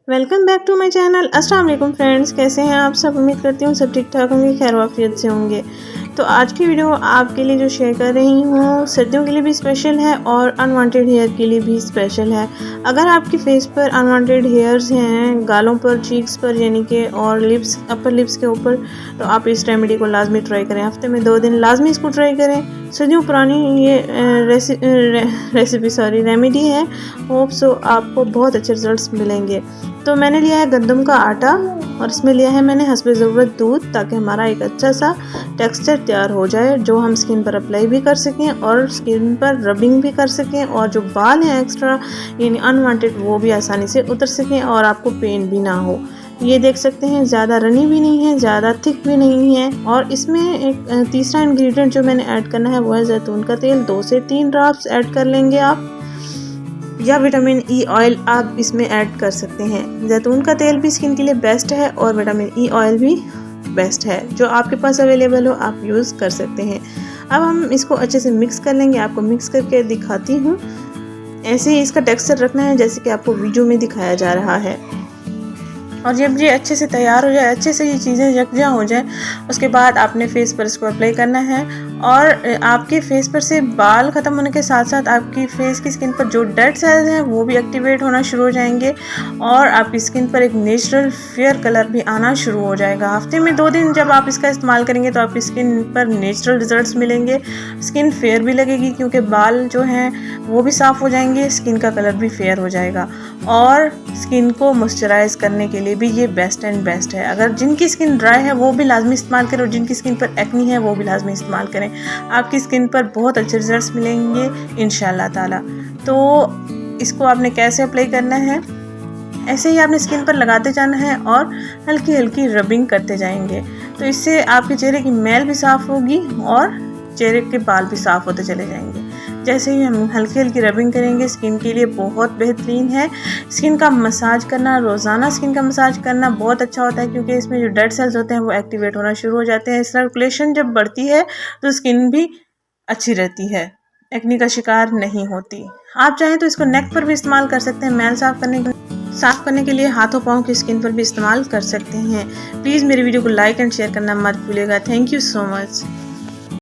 Welcome back to my channel. अस्सलाम वालेकुम friends, कैसे हैं आप सब। उम्मीद करती हूँ सब ठीक ठाक होंगे, खैर वाफियत से होंगे। तो आज की वीडियो आपके लिए जो शेयर कर रही हूँ सर्दियों के लिए भी स्पेशल है और अनवांटेड हेयर के लिए भी स्पेशल है। अगर आपके फेस पर अनवांटेड हेयर्स हैं, गालों पर, चीक्स पर यानी कि और लिप्स, अपर लिप्स के ऊपर, तो आप इस रेमेडी को लाजमी ट्राई करें। हफ्ते में 2 दिन लाजमी इसको ट्राई करें। सदियों पुरानी ये रेमेडी है। होप सो आपको बहुत अच्छे रिजल्ट्स मिलेंगे। तो मैंने लिया है गंदम का आटा और इसमें लिया है मैंने हस्बे ज़रूरत दूध, ताकि हमारा एक अच्छा सा टेक्सचर तैयार हो जाए जो हम स्किन पर अप्लाई भी कर सकें और स्किन पर रबिंग भी कर सकें, और जो बाल हैं एक्स्ट्रा यानी अनवांटेड वो भी आसानी से उतर सकें और आपको पेन भी ना हो। ये देख सकते हैं ज़्यादा रनी भी नहीं है, ज़्यादा थिक भी नहीं है। और इसमें एक तीसरा इंग्रेडिएंट जो मैंने ऐड करना है वो है जैतून का तेल। 2 से 3 ड्रॉप्स ऐड कर लेंगे आप, या विटामिन ई ऑयल आप इसमें ऐड कर सकते हैं। जैतून का तेल भी स्किन के लिए बेस्ट है और विटामिन ई ऑयल भी बेस्ट है। जो आपके पास अवेलेबल हो आप यूज़ कर सकते हैं। अब हम इसको अच्छे से मिक्स कर लेंगे। आपको मिक्स करके दिखाती हूँ। ऐसे ही इसका टेक्सचर रखना है जैसे कि आपको वीडियो में दिखाया जा रहा है। और जब ये अच्छे से तैयार हो जाए, अच्छे से ये चीज़ें यकजा हो जाए, उसके बाद आपने फेस पर इसको अप्लाई करना है। और आपके फेस पर से बाल ख़त्म होने के साथ साथ आपकी फेस की स्किन पर जो डेड सेल्स हैं वो भी एक्टिवेट होना शुरू हो जाएंगे और आपकी स्किन पर एक नेचुरल फेयर कलर भी आना शुरू हो जाएगा। हफ्ते में 2 दिन जब आप इसका इस्तेमाल करेंगे तो आपकी स्किन पर नेचुरल रिजल्ट्स मिलेंगे। स्किन फेयर भी लगेगी क्योंकि बाल जो हैं वो भी साफ़ हो जाएंगे, स्किन का कलर भी फेयर हो जाएगा। और स्किन को मॉइस्चराइज करने के लिए भी ये बेस्ट एंड बेस्ट है। अगर जिनकी स्किन ड्राई है वो भी लाजमी इस्तेमाल करें और जिनकी स्किन पर एक्नी है वो भी लाजमी इस्तेमाल करें। आपकी स्किन पर बहुत अच्छे रिजल्ट्स मिलेंगे इंशाल्लाह ताला। तो इसको आपने कैसे अप्लाई करना है, ऐसे ही आपने स्किन पर लगाते जाना है और हल्की हल्की रबिंग करते जाएंगे। तो इससे आपके चेहरे की मैल भी साफ़ होगी और चेहरे के बाल भी साफ़ होते चले जाएंगे। जैसे ही हम हल्की हल्की रबिंग करेंगे, स्किन के लिए बहुत बेहतरीन है। स्किन का मसाज करना, रोज़ाना स्किन का मसाज करना बहुत अच्छा होता है क्योंकि इसमें जो डेड सेल्स होते हैं वो एक्टिवेट होना शुरू हो जाते हैं। सर्कुलेशन जब बढ़ती है तो स्किन भी अच्छी रहती है, एक्ने का शिकार नहीं होती। आप चाहें तो इसको नेक पर भी इस्तेमाल कर सकते हैं। मैल साफ़ करने के लिए हाथों पाँव की स्किन पर भी इस्तेमाल कर सकते हैं। प्लीज़ मेरी वीडियो को लाइक एंड शेयर करना मत भूलिएगा। Thank you so much.